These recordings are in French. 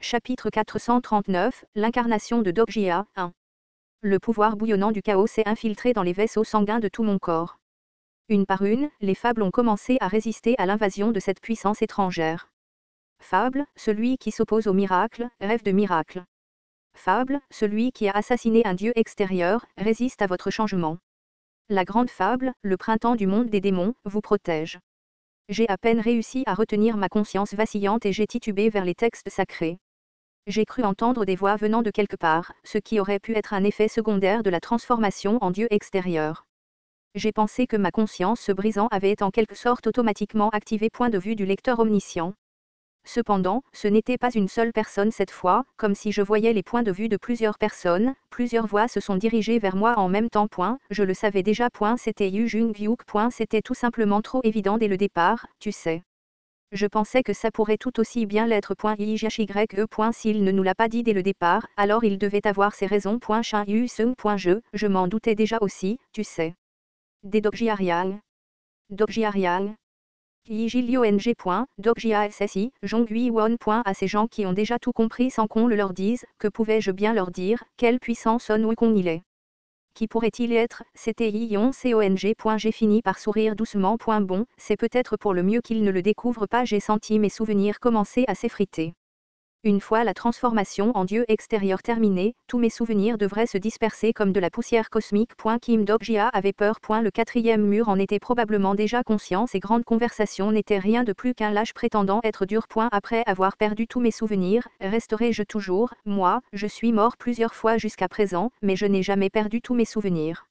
Chapitre 439, l'incarnation de Dogjia 1. Le pouvoir bouillonnant du chaos s'est infiltré dans les vaisseaux sanguins de tout mon corps. Une par une, les fables ont commencé à résister à l'invasion de cette puissance étrangère. Fable, celui qui s'oppose au miracle, rêve de miracle. Fable, celui qui a assassiné un dieu extérieur, résiste à votre changement. La grande fable, le printemps du monde des démons, vous protège. J'ai à peine réussi à retenir ma conscience vacillante et j'ai titubé vers les textes sacrés. J'ai cru entendre des voix venant de quelque part, ce qui aurait pu être un effet secondaire de la transformation en Dieu extérieur. J'ai pensé que ma conscience se brisant avait en quelque sorte automatiquement activé point de vue du lecteur omniscient. Cependant, ce n'était pas une seule personne cette fois, comme si je voyais les points de vue de plusieurs personnes, plusieurs voix se sont dirigées vers moi en même temps. Je le savais déjà. C'était Yu Jung-Vyuk. C'était tout simplement trop évident dès le départ, tu sais. Je pensais que ça pourrait tout aussi bien l'être. IJHYE. S'il ne nous l'a pas dit dès le départ, alors il devait avoir ses raisons. Shin Yu Sung. Je m'en doutais déjà aussi, tu sais. Des Dogjia-ryang. Dogjia-ryang. Yijiliong. Dogjia SSI. Jonghui Won. À ces gens qui ont déjà tout compris sans qu'on le leur dise, que pouvais-je bien leur dire, quelle puissance Son Wukong il est. Qui pourrait-il être? C'était Yion Cong. J'ai fini par sourire doucement. Bon, c'est peut-être pour le mieux qu'il ne le découvre pas. J'ai senti mes souvenirs commencer à s'effriter. Une fois la transformation en Dieu extérieur terminée, tous mes souvenirs devraient se disperser comme de la poussière cosmique. Kim Dogjia avait peur. Le quatrième mur en était probablement déjà conscient. Ces grandes conversations n'étaient rien de plus qu'un lâche prétendant être dur. Après avoir perdu tous mes souvenirs, resterai-je toujours, moi, je suis mort plusieurs fois jusqu'à présent, mais je n'ai jamais perdu tous mes souvenirs.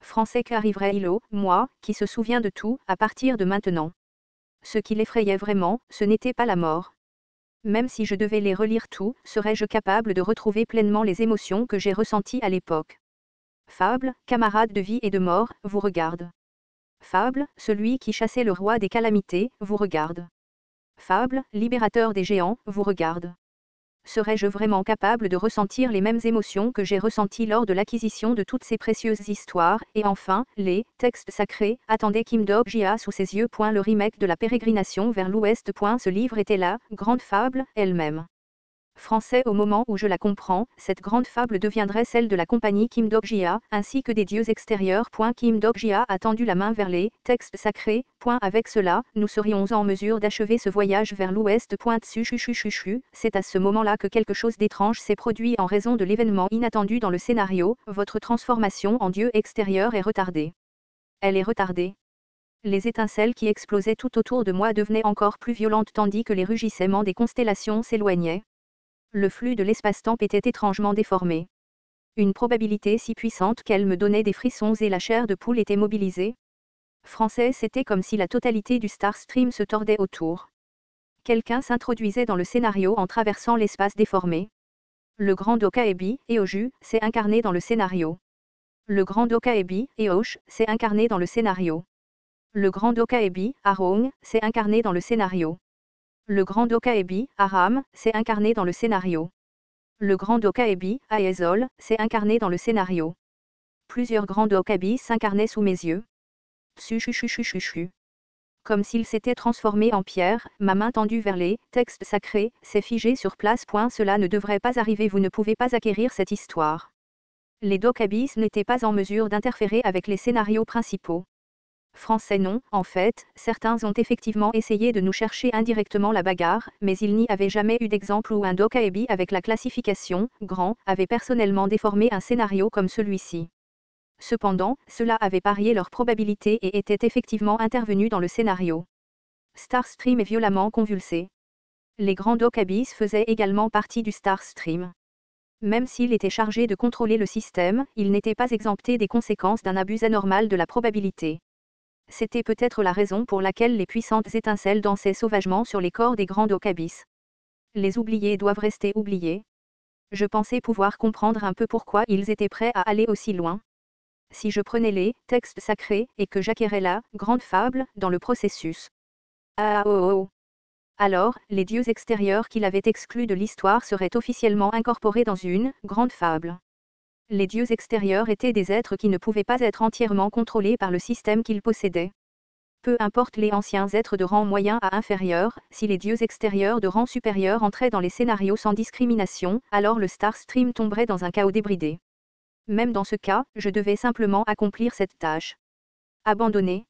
Français qu'arriverait-il moi, qui se souvient de tout, à partir de maintenant. Ce qui l'effrayait vraiment, ce n'était pas la mort. Même si je devais les relire tout, serais-je capable de retrouver pleinement les émotions que j'ai ressenties à l'époque? Fable, camarade de vie et de mort, vous regarde. Fable, celui qui chassait le roi des calamités, vous regarde. Fable, libérateur des géants, vous regarde. Serais-je vraiment capable de ressentir les mêmes émotions que j'ai ressenties lors de l'acquisition de toutes ces précieuses histoires? Et enfin, les textes sacrés attendaient Kim Dogjia sous ses yeux. Le remake de la pérégrination vers l'ouest. Ce livre était la grande fable elle-même. Français au moment où je la comprends, cette grande fable deviendrait celle de la compagnie Kim Dogjia, ainsi que des dieux extérieurs. Kim Dogjia a tendu la main vers les textes sacrés. Avec cela, nous serions en mesure d'achever ce voyage vers l'ouest. C'est à ce moment-là que quelque chose d'étrange s'est produit en raison de l'événement inattendu dans le scénario. Votre transformation en dieu extérieur est retardée. Elle est retardée. Les étincelles qui explosaient tout autour de moi devenaient encore plus violentes tandis que les rugissements des constellations s'éloignaient. Le flux de l'espace-temps était étrangement déformé. Une probabilité si puissante qu'elle me donnait des frissons et la chair de poule était mobilisée. Français, c'était comme si la totalité du Star Stream se tordait autour. Quelqu'un s'introduisait dans le scénario en traversant l'espace déformé. Le grand Dokaebi, Eoju, s'est incarné dans le scénario. Le grand Dokaebi, Eosh, s'est incarné dans le scénario. Le grand Dokaebi, Arong, s'est incarné dans le scénario. Le grand Dokaebi, Aram, s'est incarné dans le scénario. Le grand Dokaebi, Aezol, s'est incarné dans le scénario. Plusieurs grands Dokabis s'incarnaient sous mes yeux. Tsuchuchuchuchuchu. Comme s'ils s'étaient transformés en pierre, ma main tendue vers les textes sacrés s'est figée sur place. Cela ne devrait pas arriver. Vous ne pouvez pas acquérir cette histoire. Les Dokabis n'étaient pas en mesure d'interférer avec les scénarios principaux. Français non, en fait, certains ont effectivement essayé de nous chercher indirectement la bagarre, mais il n'y avait jamais eu d'exemple où un Dokaebi avec la classification grand avait personnellement déformé un scénario comme celui-ci. Cependant, cela avait parié leur probabilité et était effectivement intervenu dans le scénario. Starstream est violemment convulsé. Les grands Dokabis faisaient également partie du Starstream. Même s'il était chargé de contrôler le système, il n'était pas exempté des conséquences d'un abus anormal de la probabilité. C'était peut-être la raison pour laquelle les puissantes étincelles dansaient sauvagement sur les corps des grands Dokabis. Les oubliés doivent rester oubliés. Je pensais pouvoir comprendre un peu pourquoi ils étaient prêts à aller aussi loin. Si je prenais les textes sacrés et que j'acquérais la grande fable dans le processus. Alors, les dieux extérieurs qu'il avait exclus de l'histoire seraient officiellement incorporés dans une grande fable. Les dieux extérieurs étaient des êtres qui ne pouvaient pas être entièrement contrôlés par le système qu'ils possédaient. Peu importe les anciens êtres de rang moyen à inférieur, si les dieux extérieurs de rang supérieur entraient dans les scénarios sans discrimination, alors le Star Stream tomberait dans un chaos débridé. Même dans ce cas, je devais simplement accomplir cette tâche. Abandonné.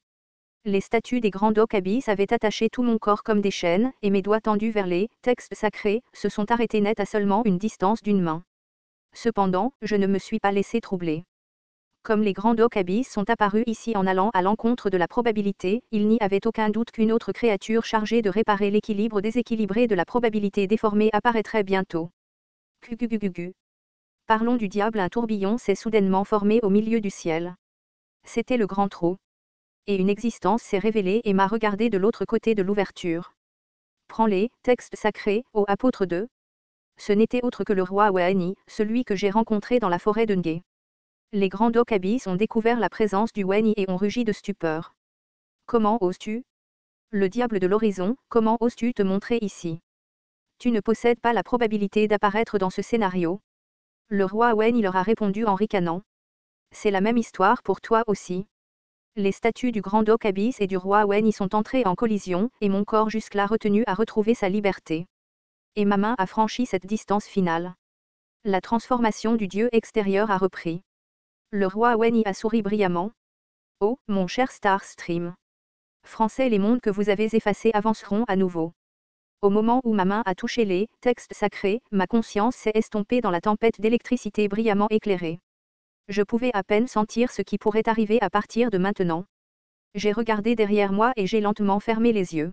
Les statues des grands Dock Abyss avaient attaché tout mon corps comme des chaînes, et mes doigts tendus vers les textes sacrés se sont arrêtés net à seulement une distance d'une main. Cependant, je ne me suis pas laissé troubler. Comme les grands Dock Abyss sont apparus ici en allant à l'encontre de la probabilité, il n'y avait aucun doute qu'une autre créature chargée de réparer l'équilibre déséquilibré de la probabilité déformée apparaîtrait bientôt. Gugugugugu. Parlons du diable. Un tourbillon s'est soudainement formé au milieu du ciel. C'était le grand trou. Et une existence s'est révélée et m'a regardé de l'autre côté de l'ouverture. Prends-les, textes sacrés, ô apôtre de. Ce n'était autre que le roi Wani, celui que j'ai rencontré dans la forêt de Nge. Les grands Dock Abyss ont découvert la présence du Wani et ont rugi de stupeur. Comment oses-tu? Le diable de l'horizon, comment oses-tu te montrer ici? Tu ne possèdes pas la probabilité d'apparaître dans ce scénario. Le roi Wani leur a répondu en ricanant. C'est la même histoire pour toi aussi. Les statues du grand Dock Abyss et du roi Wani sont entrées en collision, et mon corps jusque-là retenu a retrouvé sa liberté. Et ma main a franchi cette distance finale. La transformation du dieu extérieur a repris. Le roi Wani a souri brillamment. Oh, mon cher Star Stream. Français, les mondes que vous avez effacés avanceront à nouveau. Au moment où ma main a touché les textes sacrés, ma conscience s'est estompée dans la tempête d'électricité brillamment éclairée. Je pouvais à peine sentir ce qui pourrait arriver à partir de maintenant. J'ai regardé derrière moi et j'ai lentement fermé les yeux.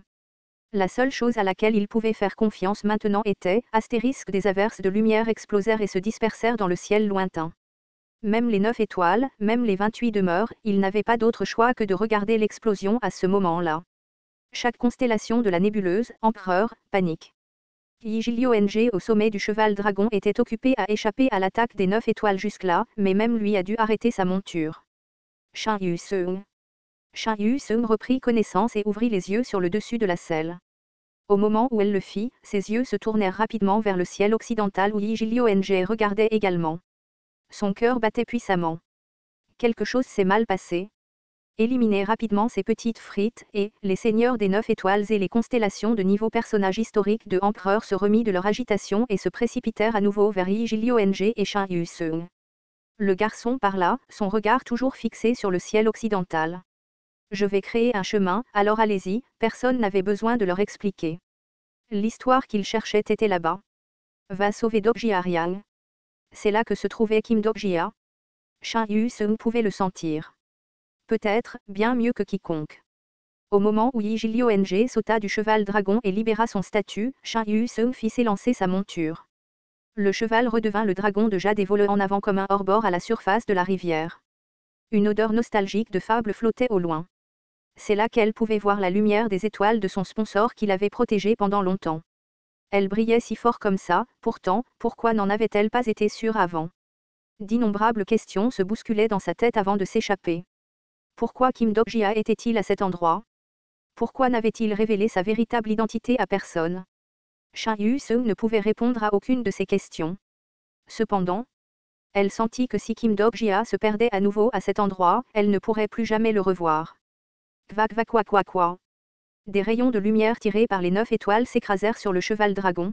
La seule chose à laquelle il pouvait faire confiance maintenant était, astérisque, des averses de lumière explosèrent et se dispersèrent dans le ciel lointain. Même les 9 étoiles, même les 28 demeures, il n'avait pas d'autre choix que de regarder l'explosion à ce moment-là. Chaque constellation de la nébuleuse, empereur, panique. Yigilio Ng au sommet du cheval dragon était occupé à échapper à l'attaque des 9 étoiles jusque-là, mais même lui a dû arrêter sa monture. Shin Yu-seung. Shin Yu-seung reprit connaissance et ouvrit les yeux sur le dessus de la selle. Au moment où elle le fit, ses yeux se tournèrent rapidement vers le ciel occidental où Yigilio Ng regardait également. Son cœur battait puissamment. Quelque chose s'est mal passé. Éliminez rapidement ces petites frites, et les seigneurs des 9 étoiles et les constellations de niveau personnages historiques de empereur se remit de leur agitation et se précipitèrent à nouveau vers Yigilio Ng et Shin Yu-seung. Le garçon parla, son regard toujours fixé sur le ciel occidental. Je vais créer un chemin, alors allez-y, personne n'avait besoin de leur expliquer. L'histoire qu'ils cherchaient était là-bas. Va sauver Dokjia Ryang. C'est là que se trouvait Kim Dokjia. Shin Yu-seung pouvait le sentir. Peut-être, bien mieux que quiconque. Au moment où Yigilio Ng sauta du cheval dragon et libéra son statut, Shin Yu-seung fit s'élancer sa monture. Le cheval redevint le dragon de jade et vola en avant comme un hors-bord à la surface de la rivière. Une odeur nostalgique de fable flottait au loin. C'est là qu'elle pouvait voir la lumière des étoiles de son sponsor qui l'avait protégée pendant longtemps. Elle brillait si fort comme ça, pourtant, pourquoi n'en avait-elle pas été sûre avant? D'innombrables questions se bousculaient dans sa tête avant de s'échapper. Pourquoi Kim Dokjia était-il à cet endroit? Pourquoi n'avait-il révélé sa véritable identité à personne? Shin Yu-seung ne pouvait répondre à aucune de ces questions. Cependant, elle sentit que si Kim Dokjia se perdait à nouveau à cet endroit, elle ne pourrait plus jamais le revoir. Quoi. Des rayons de lumière tirés par les 9 étoiles s'écrasèrent sur le cheval dragon.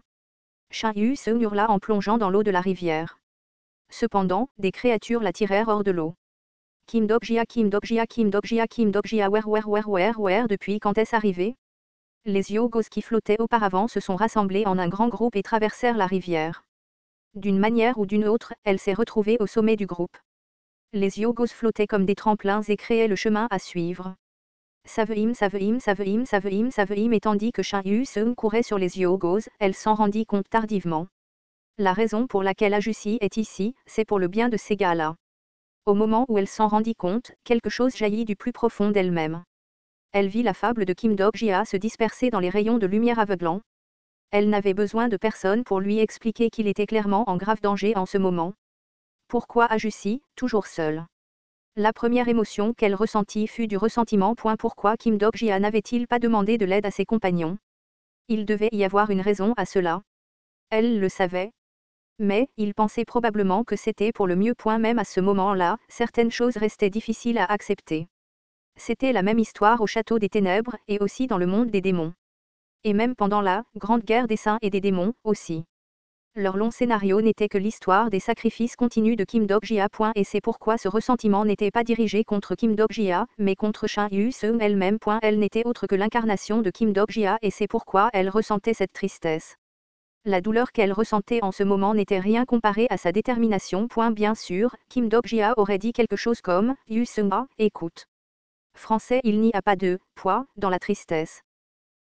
Shin Yu-seung hurla en plongeant dans l'eau de la rivière. Cependant, des créatures la tirèrent hors de l'eau. Kim Dokjia, where, depuis quand est-ce arrivé? Les Yogos qui flottaient auparavant se sont rassemblés en un grand groupe et traversèrent la rivière. D'une manière ou d'une autre, elle s'est retrouvée au sommet du groupe. Les Yogos flottaient comme des tremplins et créaient le chemin à suivre. Saveim, et tandis que Shin Yu-seung courait sur les Yogos, elle s'en rendit compte tardivement. La raison pour laquelle Ajussi est ici, c'est pour le bien de ces gars-là. Au moment où elle s'en rendit compte, quelque chose jaillit du plus profond d'elle-même. Elle vit la fable de Kim Dokjia se disperser dans les rayons de lumière aveuglants. Elle n'avait besoin de personne pour lui expliquer qu'il était clairement en grave danger en ce moment. Pourquoi Ajussi, toujours seule? La première émotion qu'elle ressentit fut du ressentiment. Pourquoi Kim Dokjia n'avait-il pas demandé de l'aide à ses compagnons? Il devait y avoir une raison à cela. Elle le savait. Mais, il pensait probablement que c'était pour le mieux. Même à ce moment-là, certaines choses restaient difficiles à accepter. C'était la même histoire au château des ténèbres et aussi dans le monde des démons. Et même pendant la grande guerre des saints et des démons aussi. Leur long scénario n'était que l'histoire des sacrifices continus de Kim Dok-jia. Et c'est pourquoi ce ressentiment n'était pas dirigé contre Kim Dok-jia, mais contre Shin Yu-seung elle-même. Elle n'était autre que l'incarnation de Kim Dok-jia et c'est pourquoi elle ressentait cette tristesse. La douleur qu'elle ressentait en ce moment n'était rien comparé à sa détermination. Bien sûr, Kim Dok-jia aurait dit quelque chose comme « Yu-seung, écoute. » Français, il n'y a pas de « poids » dans la tristesse.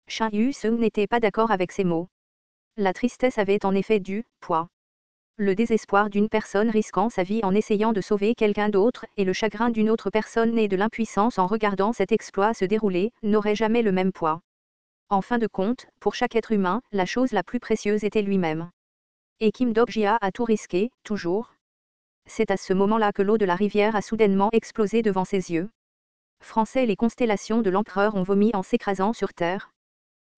Shin Yu-seung n'était pas d'accord avec ces mots. La tristesse avait en effet du poids. Le désespoir d'une personne risquant sa vie en essayant de sauver quelqu'un d'autre et le chagrin d'une autre personne née de l'impuissance en regardant cet exploit se dérouler n'auraient jamais le même poids. En fin de compte, pour chaque être humain, la chose la plus précieuse était lui-même. Et Kim Dok-jia a tout risqué, toujours. C'est à ce moment-là que l'eau de la rivière a soudainement explosé devant ses yeux. Français, les constellations de l'empereur ont vomi en s'écrasant sur terre.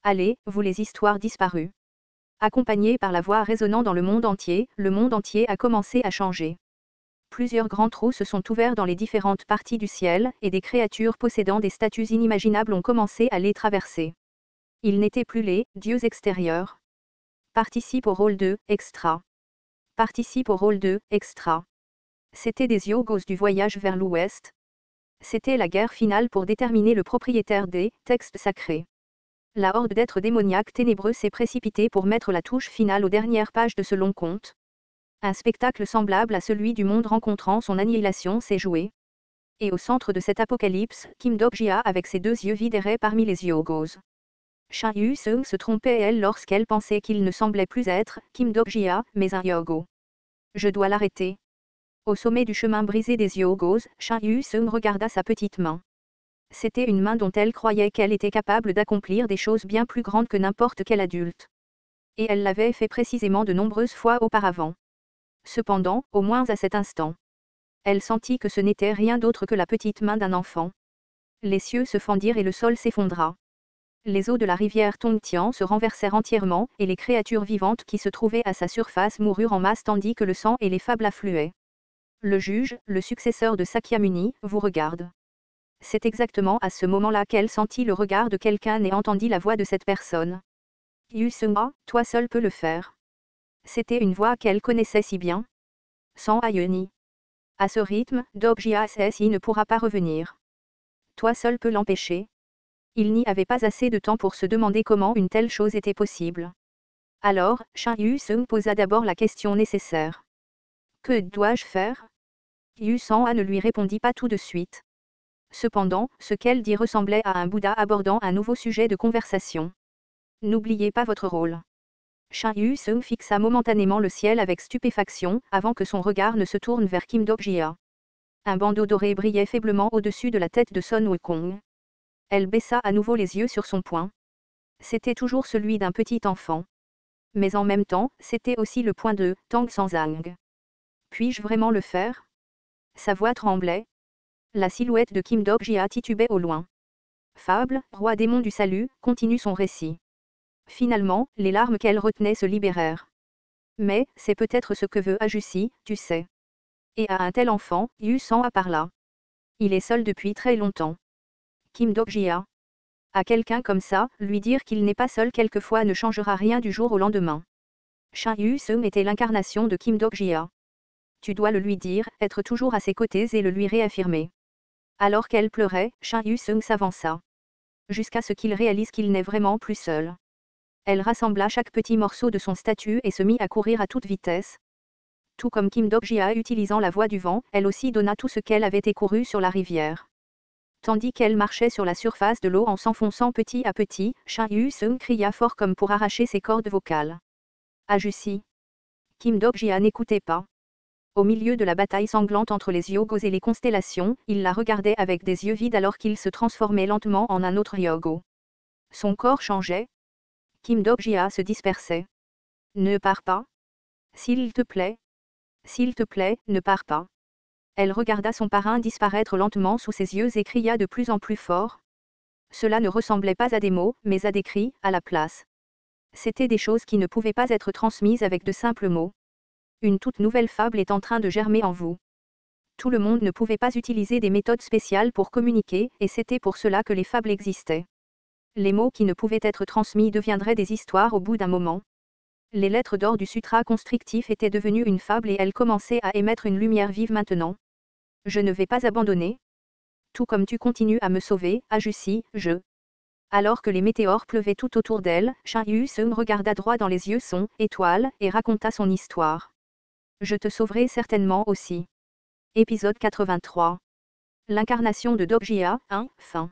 Allez, vous les histoires disparues. Accompagné par la voix résonnant dans le monde entier a commencé à changer. Plusieurs grands trous se sont ouverts dans les différentes parties du ciel, et des créatures possédant des statuts inimaginables ont commencé à les traverser. Ils n'étaient plus les dieux extérieurs. Participe au rôle de extra. Participe au rôle de extra. C'étaient des yogos du voyage vers l'ouest. C'était la guerre finale pour déterminer le propriétaire des textes sacrés. La horde d'êtres démoniaques ténébreux s'est précipitée pour mettre la touche finale aux dernières pages de ce long conte. Un spectacle semblable à celui du monde rencontrant son annihilation s'est joué. Et au centre de cet apocalypse, Kim Dok-jia avec ses deux yeux vides errait parmi les yogos. Shin Yu-seung se trompait elle lorsqu'elle pensait qu'il ne semblait plus être Kim Dok-jia, mais un yogo. Je dois l'arrêter. Au sommet du chemin brisé des yogos, Shin Yu-seung regarda sa petite main. C'était une main dont elle croyait qu'elle était capable d'accomplir des choses bien plus grandes que n'importe quel adulte. Et elle l'avait fait précisément de nombreuses fois auparavant. Cependant, au moins à cet instant, elle sentit que ce n'était rien d'autre que la petite main d'un enfant. Les cieux se fendirent et le sol s'effondra. Les eaux de la rivière Tongtian se renversèrent entièrement, et les créatures vivantes qui se trouvaient à sa surface moururent en masse tandis que le sang et les fables affluaient. Le juge, le successeur de Sakyamuni, vous regarde. C'est exactement à ce moment-là qu'elle sentit le regard de quelqu'un et entendit la voix de cette personne. Yu-seung, toi seul peux le faire. C'était une voix qu'elle connaissait si bien. Sans Ayeni. À ce rythme, Dok-jia SSI ne pourra pas revenir. Toi seul peux l'empêcher. Il n'y avait pas assez de temps pour se demander comment une telle chose était possible. Alors, Shin Yu-seung posa d'abord la question nécessaire. Que dois-je faire? Yu-sang ne lui répondit pas tout de suite. Cependant, ce qu'elle dit ressemblait à un Bouddha abordant un nouveau sujet de conversation. N'oubliez pas votre rôle. Shin Yu-seung fixa momentanément le ciel avec stupéfaction, avant que son regard ne se tourne vers Kim Dok-jia. Un bandeau doré brillait faiblement au-dessus de la tête de Son Wukong. Elle baissa à nouveau les yeux sur son poing. C'était toujours celui d'un petit enfant. Mais en même temps, c'était aussi le poing de Tang Sanzang. Puis-je vraiment le faire? Sa voix tremblait. La silhouette de Kim Dok-jia titubait au loin. Fable, roi démon du salut, continue son récit. Finalement, les larmes qu'elle retenait se libérèrent. Mais, c'est peut-être ce que veut Ajussi, tu sais. Et à un tel enfant, Yu-sang a par là. Il est seul depuis très longtemps. Kim Dok-jia. À quelqu'un comme ça, lui dire qu'il n'est pas seul quelquefois ne changera rien du jour au lendemain. Shin Yu-seung était l'incarnation de Kim Dok-jia. Tu dois le lui dire, être toujours à ses côtés et le lui réaffirmer. Alors qu'elle pleurait, Shin Yu-seung s'avança. Jusqu'à ce qu'il réalise qu'il n'est vraiment plus seul. Elle rassembla chaque petit morceau de son statut et se mit à courir à toute vitesse. Tout comme Kim Dok-jia utilisant la voie du vent, elle aussi donna tout ce qu'elle avait écouru sur la rivière. Tandis qu'elle marchait sur la surface de l'eau en s'enfonçant petit à petit, Shin Yu-seung cria fort comme pour arracher ses cordes vocales. Ajussi. Kim Dok-jia n'écoutait pas. Au milieu de la bataille sanglante entre les yogos et les constellations, il la regardait avec des yeux vides alors qu'il se transformait lentement en un autre yogo. Son corps changeait. Kim Dok-jia se dispersait. Ne pars pas. S'il te plaît. S'il te plaît, ne pars pas. Elle regarda son parrain disparaître lentement sous ses yeux et cria de plus en plus fort. Cela ne ressemblait pas à des mots, mais à des cris, à la place. C'étaient des choses qui ne pouvaient pas être transmises avec de simples mots. Une toute nouvelle fable est en train de germer en vous. Tout le monde ne pouvait pas utiliser des méthodes spéciales pour communiquer, et c'était pour cela que les fables existaient. Les mots qui ne pouvaient être transmis deviendraient des histoires au bout d'un moment. Les lettres d'or du sutra constrictif étaient devenues une fable et elles commençaient à émettre une lumière vive maintenant. Je ne vais pas abandonner. Tout comme tu continues à me sauver, ajussi, je. Alors que les météores pleuvaient tout autour d'elle, Shin Yu-seung regarda droit dans les yeux son étoile et raconta son histoire. Je te sauverai certainement aussi. Épisode 83. L'incarnation de Dogjia, 1, fin.